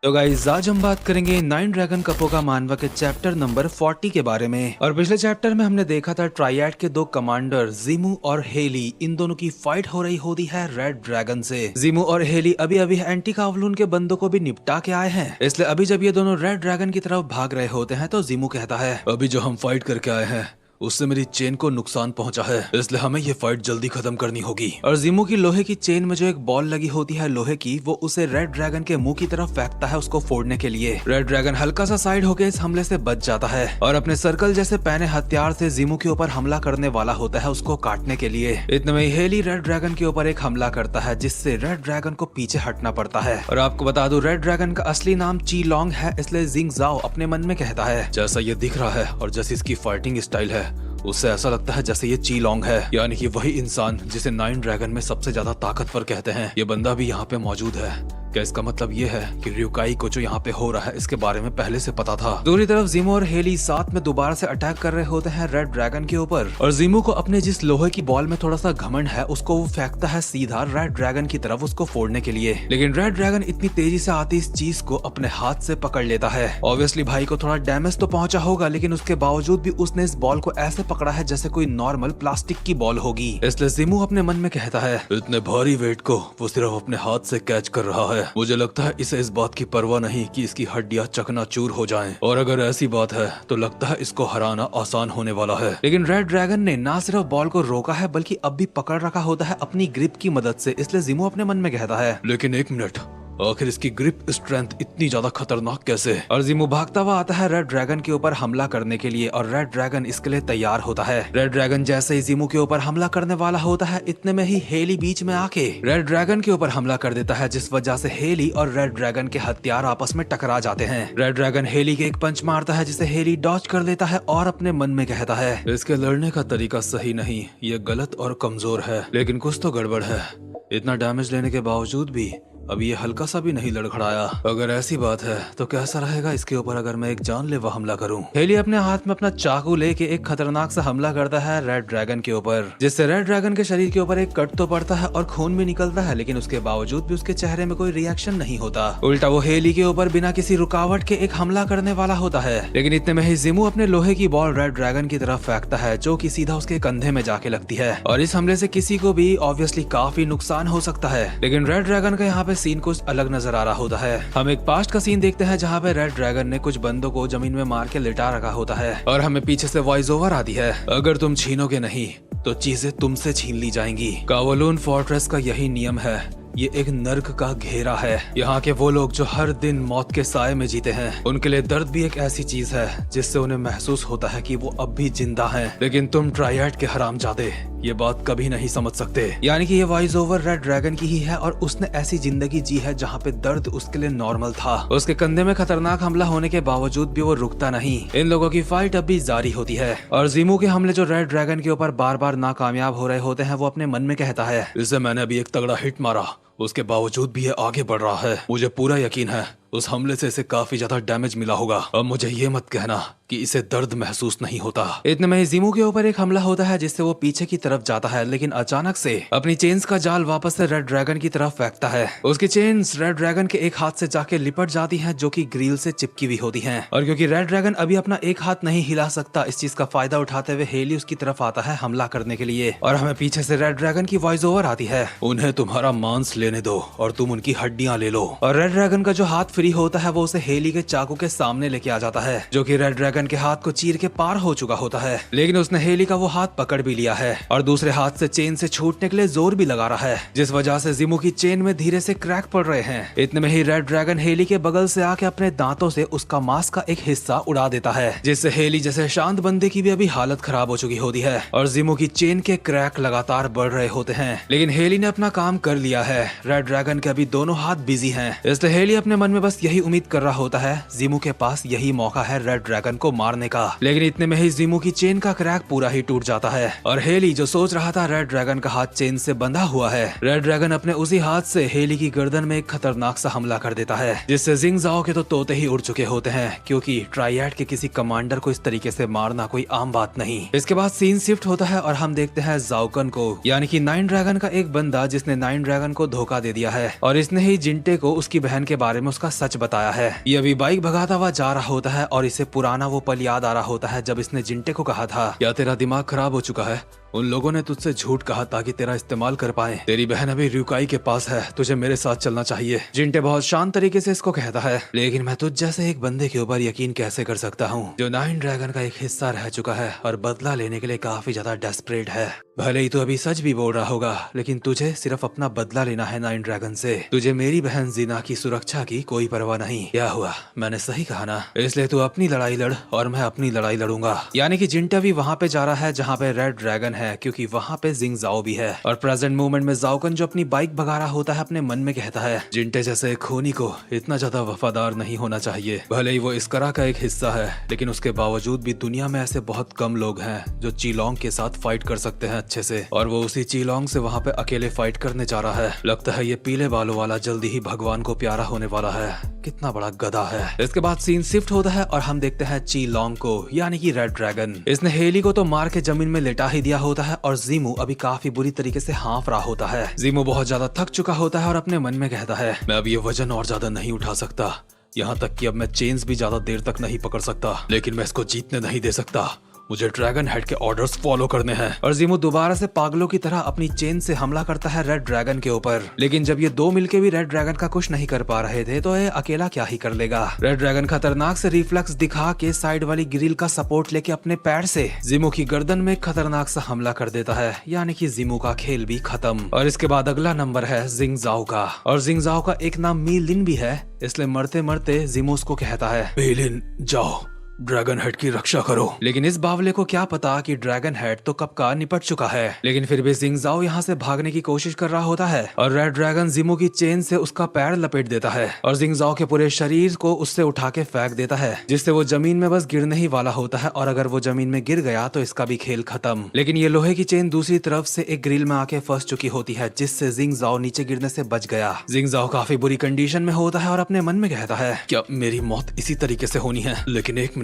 तो गाइस आज हम बात करेंगे नाइन ड्रैगन कपों का मानवा के चैप्टर नंबर 40 के बारे में। और पिछले चैप्टर में हमने देखा था ट्राइएड के दो कमांडर जीमू और हेली, इन दोनों की फाइट हो रही होती है रेड ड्रैगन से। जीमू और हेली अभी अभी एंटी कावलून के बंदों को भी निपटा के आए हैं, इसलिए अभी जब ये दोनों रेड ड्रैगन की तरफ भाग रहे होते हैं तो जीमू कहता है, अभी जो हम फाइट करके आए हैं उससे मेरी चेन को नुकसान पहुंचा है, इसलिए हमें ये फाइट जल्दी खत्म करनी होगी। और जीमू की लोहे की चेन में जो एक बॉल लगी होती है लोहे की, वो उसे रेड ड्रैगन के मुंह की तरफ फेंकता है उसको फोड़ने के लिए। रेड ड्रैगन हल्का सा साइड होकर इस हमले से बच जाता है और अपने सर्कल जैसे पहने हथियार से जीमू के ऊपर हमला करने वाला होता है उसको काटने के लिए। इतने में हेली रेड ड्रैगन के ऊपर एक हमला करता है जिससे रेड ड्रैगन को पीछे हटना पड़ता है। और आपको बता दूं, रेड ड्रैगन का असली नाम ची लॉन्ग है, इसलिए जिंग जाओ अपने मन में कहता है, जैसा ये दिख रहा है और जैसी इसकी फाइटिंग स्टाइल है उससे ऐसा लगता है जैसे ये ची लॉन्ग है, यानी कि वही इंसान जिसे नाइन ड्रैगन में सबसे ज्यादा ताकतवर कहते हैं। ये बंदा भी यहाँ पे मौजूद है। क्या इसका मतलब ये है कि रियुकाई को जो यहाँ पे हो रहा है इसके बारे में पहले से पता था? दूसरी तरफ जीमू और हेली साथ में दोबारा से अटैक कर रहे होते हैं रेड ड्रैगन के ऊपर। और जीमू को अपने जिस लोहे की बॉल में थोड़ा सा घमंड है उसको वो फेंकता है सीधा रेड ड्रैगन की तरफ उसको फोड़ने के लिए। लेकिन रेड ड्रैगन इतनी तेजी से आती इस चीज को अपने हाथ से पकड़ लेता है। ऑब्वियसली भाई को थोड़ा डैमेज तो पहुंचा होगा, लेकिन उसके बावजूद भी उसने इस बॉल को ऐसे पकड़ा है जैसे कोई नॉर्मल प्लास्टिक की बॉल होगी। इसलिए जीमू अपने मन में कहता है, इतने भारी वेट को वो सिर्फ अपने हाथ से कैच कर रहा है। मुझे लगता है इसे इस बात की परवाह नहीं कि इसकी हड्डियां चकनाचूर हो जाएं, और अगर ऐसी बात है तो लगता है इसको हराना आसान होने वाला है। लेकिन रेड ड्रैगन ने ना सिर्फ बॉल को रोका है बल्कि अब भी पकड़ रखा होता है अपनी ग्रिप की मदद से। इसलिए जीमू अपने मन में कहता है, लेकिन एक मिनट, आखिर इसकी ग्रिप स्ट्रेंथ इतनी ज्यादा खतरनाक कैसे? और जीमू भागता हुआ आता है रेड ड्रैगन के ऊपर हमला करने के लिए और रेड ड्रैगन इसके लिए तैयार होता है। रेड ड्रैगन जैसे ही जीमू के ऊपर हमला करने वाला होता है, इतने में ही हेली बीच में आके रेड ड्रैगन के ऊपर हमला कर देता है, जिस वजह से हेली और रेड ड्रैगन के हथियार आपस में टकरा जाते हैं। रेड ड्रैगन हेली के एक पंच मारता है जिसे हेली डॉज कर लेता है और अपने मन में कहता है, इसके लड़ने का तरीका सही नहीं, ये गलत और कमजोर है, लेकिन कुछ तो गड़बड़ है। इतना डैमेज लेने के बावजूद भी अभी ये हल्का सा भी नहीं लड़खड़ाया। अगर ऐसी बात है तो कैसा रहेगा इसके ऊपर अगर मैं एक जानलेवा हमला करूं? हेली अपने हाथ में अपना चाकू लेके एक खतरनाक सा हमला करता है रेड ड्रैगन के ऊपर, जिससे रेड ड्रैगन के शरीर के ऊपर एक कट तो पड़ता है और खून भी निकलता है, लेकिन उसके बावजूद भी उसके चेहरे में कोई रिएक्शन नहीं होता। उल्टा वो हेली के ऊपर बिना किसी रुकावट के एक हमला करने वाला होता है। लेकिन इतने में ही जीमू अपने लोहे की बॉल रेड ड्रैगन की तरफ फेंकता है जो कि सीधा उसके कंधे में जाके लगती है, और इस हमले से किसी को भी ऑब्वियसली काफी नुकसान हो सकता है। लेकिन रेड ड्रैगन का यहाँ पे सीन कुछ अलग नजर आ रहा होता है। हम एक पास्ट का सीन देखते हैं जहाँ पे रेड ड्रैगन ने कुछ बंदों को जमीन में मार के लिटा रखा होता है, और हमें पीछे से वॉइस ओवर आती है, अगर तुम छीनोगे नहीं तो चीजें तुमसे छीन ली जाएंगी। कावलून फोर्ट्रेस का यही नियम है, ये एक नर्क का घेरा है। यहाँ के वो लोग जो हर दिन मौत के साए में जीते हैं, उनके लिए दर्द भी एक ऐसी चीज है जिससे उन्हें महसूस होता है कि वो अब भी जिंदा हैं। लेकिन तुम ट्राइएड के हरामजादे ये बात कभी नहीं समझ सकते। यानी कि ये वॉइस ओवर रेड ड्रैगन की ही है, और उसने ऐसी जिंदगी जी है जहाँ पे दर्द उसके लिए नॉर्मल था। उसके कंधे में खतरनाक हमला होने के बावजूद भी वो रुकता नहीं। इन लोगों की फाइट अब भी जारी होती है, और जीमू के हमले जो रेड ड्रैगन के ऊपर बार बार नाकामयाब हो रहे होते हैं, वो अपने मन में कहता है, इसे मैंने अभी एक तगड़ा हिट मारा, उसके बावजूद भी ये आगे बढ़ रहा है। मुझे पूरा यकीन है उस हमले से इसे काफी ज्यादा डैमेज मिला होगा। अब मुझे ये मत कहना कि इसे दर्द महसूस नहीं होता। इतने में ही जीमू के ऊपर एक हमला होता है जिससे वो पीछे की तरफ जाता है, लेकिन अचानक से अपनी चेन्स का जाल वापस से रेड ड्रैगन की तरफ फेंकता है। उसकी चेन्स रेड ड्रैगन के एक हाथ से जाके लिपट जाती हैं जो कि ग्रिल से चिपकी हुई होती हैं। और क्योंकि रेड ड्रैगन अभी अपना एक हाथ नहीं हिला सकता, इस चीज का फायदा उठाते हुए हेली उसकी तरफ आता है हमला करने के लिए, और हमें पीछे से रेड ड्रैगन की वॉइस ओवर आती है, उन्हें तुम्हारा मांस लेने दो और तुम उनकी हड्डियां ले लो। और रेड ड्रैगन का जो हाथ फ्री होता है वो उसे हेली के चाकू के सामने लेके आ जाता है, जो कि रेड ड्रैगन के हाथ को चीर के पार हो चुका होता है। लेकिन उसने हेली का वो हाथ पकड़ भी लिया है और दूसरे हाथ से चेन से छूटने के लिए जोर भी लगा रहा है, जिस वजह से जीमू की चेन में धीरे से क्रैक पड़ रहे हैं। इतने में ही रेड ड्रैगन हेली के बगल से आके अपने दांतों से उसका मांस का एक हिस्सा उड़ा देता है, जिससे हेली जैसे शांत बंदे की भी अभी हालत खराब हो चुकी होती है, और जीमू की चेन के क्रैक लगातार बढ़ रहे होते हैं। लेकिन हेली ने अपना काम कर लिया है, रेड ड्रैगन के अभी दोनों हाथ बिजी हैं, इसलिए हेली अपने मन में बस यही उम्मीद कर रहा होता है जीमू के पास यही मौका है रेड ड्रैगन को मारने का। लेकिन इतने में ही जीमू की चेन का क्रैक पूरा ही टूट जाता है, और हेली जो सोच रहा था रेड ड्रैगन का हाथ चेन से बंधा हुआ है, रेड ड्रैगन अपने उसी हाथ से हेली की गर्दन में एक खतरनाक सा हमला कर देता है, जिससे जिंग जाओ के तो तोते ही उड़ चुके होते हैं, क्योंकि ट्राइएड के किसी कमांडर को इस तरीके से मारना कोई आम बात नहीं। इसके बाद सीन शिफ्ट होता है और हम देखते हैं जाओकन को, यानी कि नाइन ड्रैगन का एक बंदा जिसने नाइन ड्रैगन को धोखा धोखा दे दिया है और इसने ही जिंटे को उसकी बहन के बारे में उसका सच बताया है। ये अभी बाइक भगाता हुआ जा रहा होता है और इसे पुराना वो पल याद आ रहा होता है जब इसने जिंटे को कहा था, क्या तेरा दिमाग खराब हो चुका है? उन लोगों ने तुझसे झूठ कहा ताकि तेरा इस्तेमाल कर पाए। तेरी बहन अभी रुकाई के पास है, तुझे मेरे साथ चलना चाहिए। जिंटे बहुत शांत तरीके से इसको कहता है, लेकिन मैं तुझ जैसे एक बंदे के ऊपर यकीन कैसे कर सकता हूँ जो नाइन ड्रैगन का एक हिस्सा रह चुका है और बदला लेने के लिए काफी ज्यादा डेस्परेट है। भले ही तू अभी सच भी बोल रहा होगा, लेकिन तुझे सिर्फ अपना बदला लेना है नाइन ड्रैगन से। तुझे मेरी बहन जीना की सुरक्षा की कोई परवाह नहीं। क्या हुआ, मैंने सही कहा ना? इसलिए तू अपनी लड़ाई लड़ और मैं अपनी लड़ाई लड़ूंगा। यानी कि जिंटा भी वहाँ पे जा रहा है जहाँ पे रेड ड्रैगन है, क्योंकि वहाँ पे जिंग जाओ भी है। और प्रेजेंट मोमेंट में जाओकन जो अपनी बाइक भगा रहा होता है अपने मन में कहता है, जिंटे जैसे एक खूनी को इतना ज्यादा वफादार नहीं होना चाहिए। भले ही वो इसकरा का एक हिस्सा है, लेकिन उसके बावजूद भी दुनिया में ऐसे बहुत कम लोग हैं जो चीलोंग के साथ फाइट कर सकते हैं अच्छे से, और वो उसी चीलोंग से वहाँ पे अकेले फाइट करने जा रहा है। लगता है ये पीले बालों वाला जल्दी ही भगवान को प्यारा होने वाला है। कितना बड़ा गधा है। इसके बाद सीन शिफ्ट होता है और हम देखते हैं चीलोंग को, यानी कि रेड ड्रैगन। इसने हेली को तो मार के जमीन में लेटा ही दिया होता है और जीमू अभी काफी बुरी तरीके से हाँफ रहा होता है। जीमू बहुत ज्यादा थक चुका होता है और अपने मन में कहता है, मैं अब ये वजन और ज्यादा नहीं उठा सकता। यहाँ तक कि अब मैं चेन्स भी ज्यादा देर तक नहीं पकड़ सकता, लेकिन मैं इसको जीतने नहीं दे सकता। मुझे ड्रैगन हेड के ऑर्डर्स फॉलो करने हैं। और जीमू दोबारा से पागलों की तरह अपनी चेन से हमला करता है रेड ड्रैगन के ऊपर। लेकिन जब ये दो मिलके भी रेड ड्रैगन का कुछ नहीं कर पा रहे थे, तो ये अकेला क्या ही कर लेगा। रेड ड्रैगन खतरनाक से रिफ्लेक्स दिखा के साइड वाली ग्रिल का सपोर्ट लेके अपने पैर से जीमू की गर्दन में खतरनाक सा हमला कर देता है, यानी कि जीमू का खेल भी खत्म। और इसके बाद अगला नंबर है जिंग जाओ का। और जिंग जाओ का एक नाम मी लिन भी है, इसलिए मरते मरते जीमू उसको कहता है, मी लिन जाओ ड्रैगन हेड की रक्षा करो। लेकिन इस बावले को क्या पता कि ड्रैगन हेड तो कब का निपट चुका है। लेकिन फिर भी जिंग जाओ यहाँ से भागने की कोशिश कर रहा होता है और रेड ड्रैगन जीमू की चेन से उसका पैर लपेट देता है और जिंग जाओ के पूरे शरीर को उससे उठा के फेंक देता है, जिससे वो जमीन में बस गिरने ही वाला होता है। और अगर वो जमीन में गिर गया तो इसका भी खेल खत्म। लेकिन ये लोहे की चेन दूसरी तरफ से एक ग्रिल में आके फंस चुकी होती है, जिससे जिंग जाओ नीचे गिरने से बच गया। जिंग जाओ काफी बुरी कंडीशन में होता है और अपने मन में कहता है, क्या मेरी मौत इसी तरीके से होनी है? लेकिन एक मिनट,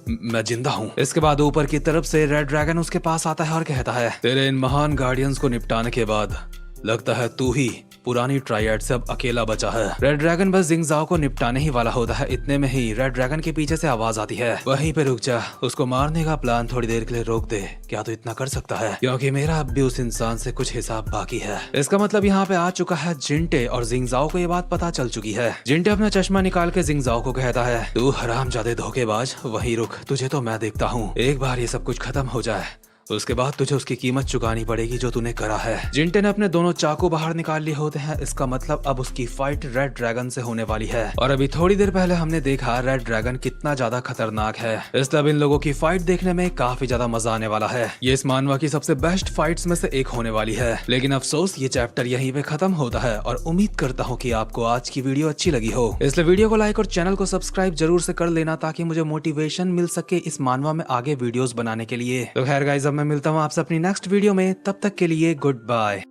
मैं जिंदा हूँ। इसके बाद ऊपर की तरफ से रेड ड्रैगन उसके पास आता है और कहता है, तेरे इन महान गार्डियंस को निपटाने के बाद लगता है तू ही पुरानी ट्रायड से अब अकेला बचा है। रेड ड्रैगन बस जिंग जाओ को निपटाने ही वाला होता है। इतने में ही रेड ड्रैगन के पीछे से आवाज आती है, वहीं पे रुक जा, उसको मारने का प्लान थोड़ी देर के लिए रोक दे। क्या तू इतना कर सकता है? क्योंकि मेरा अब भी उस इंसान से कुछ हिसाब बाकी है। इसका मतलब यहाँ पे आ चुका है जिंटे और जिंग जाओ को ये बात पता चल चुकी है। जिंटे अपना चश्मा निकाल के जिंग जाओ को कहता है, तू हरामजादे धोखेबाज, वहीं रुक, तुझे तो मैं देखता हूँ। एक बार ये सब कुछ खत्म हो जाए, उसके बाद तुझे उसकी कीमत चुकानी पड़ेगी जो तूने करा है। जिंटे ने अपने दोनों चाकू बाहर निकाल लिए होते हैं। इसका मतलब अब उसकी फाइट रेड ड्रैगन से होने वाली है। और अभी थोड़ी देर पहले हमने देखा रेड ड्रैगन कितना ज्यादा खतरनाक है, इसलिए अब इन लोगों की फाइट देखने में काफी ज्यादा मजा आने वाला है। ये इस मानवा की सबसे बेस्ट फाइट्स में से एक होने वाली है। लेकिन अफसोस ये चैप्टर यहीं पे खत्म होता है और उम्मीद करता हूँ कि आपको आज की वीडियो अच्छी लगी हो। इसलिए वीडियो को लाइक और चैनल को सब्सक्राइब जरूर से कर लेना, ताकि मुझे मोटिवेशन मिल सके इस मानवा में आगे वीडियोस बनाने के लिए। तो खैर गाइस, अब मैं मिलता हूँ आपसे अपनी नेक्स्ट वीडियो में। तब तक के लिए गुड बाय।